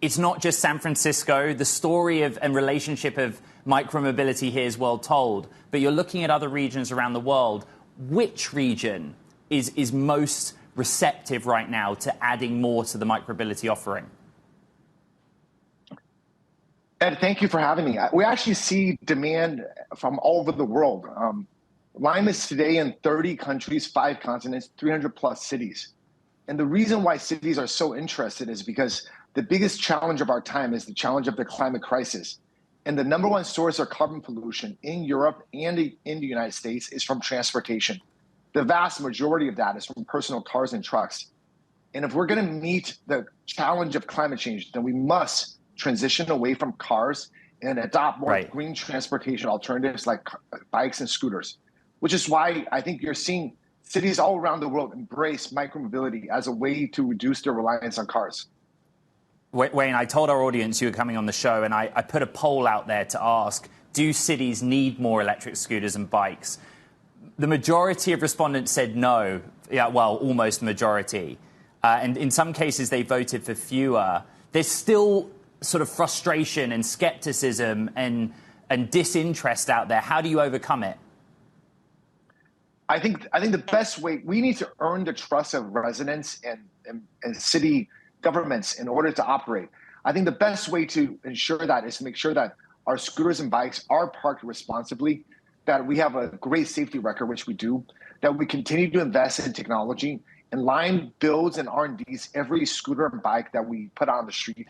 It's not just San Francisco. The story of and relationship of micromobility here is well told. But you're looking at other regions around the world. Which region is most receptive right now to adding more to the micromobility offering? Ed, thank you for having me. We actually see demand from all over the world. Lime is today in 30 countries, 5 continents, 300 plus cities. And the reason why cities are so interested is because the biggest challenge of our time is the challenge of the climate crisis. And the number one source of carbon pollution in Europe and in the United States is from transportation. The vast majority of that is from personal cars and trucks. And if we're going to meet the challenge of climate change, then we must transition away from cars and adopt more green transportation alternatives like bikes and scooters, which is why I think you're seeing cities all around the world embrace micromobility as a way to reduce their reliance on cars. Wayne, I told our audience you were coming on the show, and I put a poll out there to ask, do cities need more electric scooters and bikes? The majority of respondents said no. Yeah, well, almost the majority. And in some cases, they voted for fewer. There's still sort of frustration and skepticism and disinterest out there. How do you overcome it? I think the best way, we need to earn the trust of residents and city governments in order to operate. I think the best way to ensure that is to make sure that our scooters and bikes are parked responsibly, that we have a great safety record, which we do, that we continue to invest in technology, and Lime builds and R&Ds every scooter and bike that we put on the street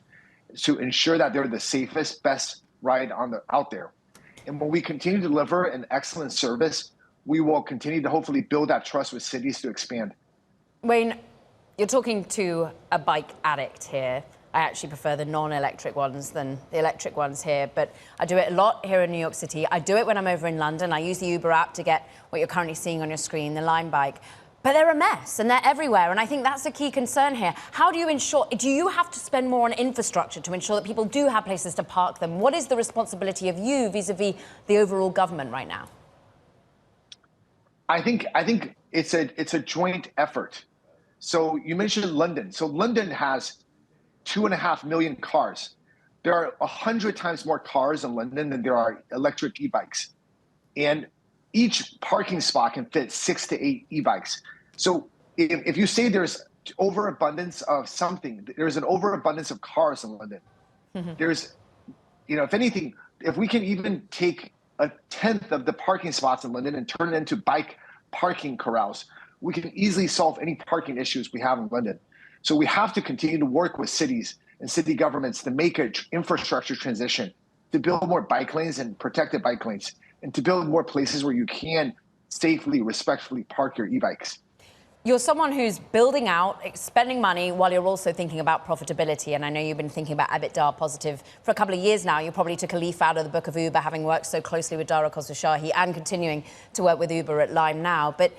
to ensure that they're the safest, best ride out there. And when we continue to deliver an excellent service, we will continue to hopefully build that trust with cities to expand. Wayne, you're talking to a bike addict here. I actually prefer the non-electric ones than the electric ones here, but I do it a lot here in New York City. I do it when I'm over in London. I use the Uber app to get what you're currently seeing on your screen, the Lime bike. But they're a mess and they're everywhere. And I think that's a key concern here. How do you ensure, do you have to spend more on infrastructure to ensure that people do have places to park them? What is the responsibility of you vis-a-vis the overall government right now? I think it's a joint effort. So you mentioned London. So London has 2.5 million cars. There are 100 times more cars in London than there are electric e-bikes. And each parking spot can fit 6 to 8 e-bikes. So if you say there's overabundance of something, there's an overabundance of cars in London. Mm-hmm. There's, if anything, if we can even take 1/10 of the parking spots in London and turn it into bike parking corrals, we can easily solve any parking issues we have in London. So we have to continue to work with cities and city governments to make an infrastructure transition, to build more bike lanes and protected bike lanes, and to build more places where you can safely, respectfully park your e-bikes. You're someone who's building out, spending money while you're also thinking about profitability. And I know you've been thinking about EBITDA positive for a couple of years now. You probably took a leaf out of the book of Uber, having worked so closely with Dara Khosrowshahi and continuing to work with Uber at Lime now. But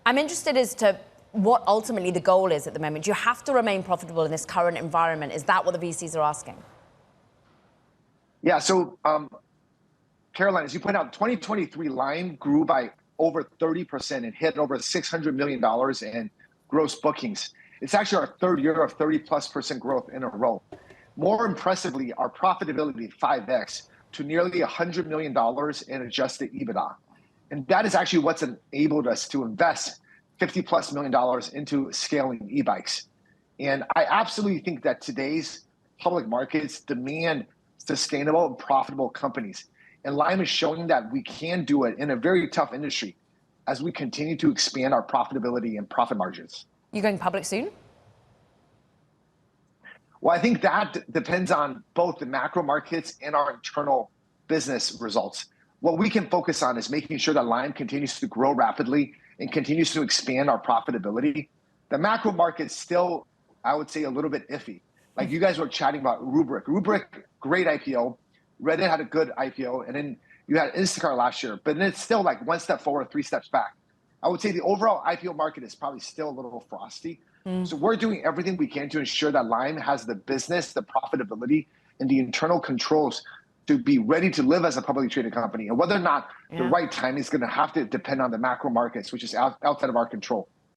I'm interested as to what ultimately the goal is at the moment. You have to remain profitable in this current environment. Is that what the VCs are asking? Yeah, so Caroline, as you point out, 2023 Lime grew by over 30% and hit over $600 million in gross bookings. It's actually our third year of 30+% growth in a row. More impressively, our profitability 5x to nearly $100 million in adjusted EBITDA. And that is actually what's enabled us to invest $50+ million into scaling e-bikes. And I absolutely think that today's public markets demand sustainable and profitable companies. And Lime is showing that we can do it in a very tough industry as we continue to expand our profitability and profit margins. You going public soon? Well, I think that depends on both the macro markets and our internal business results. What we can focus on is making sure that Lime continues to grow rapidly and continues to expand our profitability. The macro market's still, I would say, a little bit iffy. Like you guys were chatting about Rubrik. Rubrik, great IPO. Reddit had a good IPO, and then you had Instacart last year, but then it's still like 1 step forward, 3 steps back. I would say the overall IPO market is probably still a little frosty. So we're doing everything we can to ensure that Lime has the business, the profitability, and the internal controls to be ready to live as a publicly traded company. And whether or not the right time is going to have to depend on the macro markets, which is outside of our control.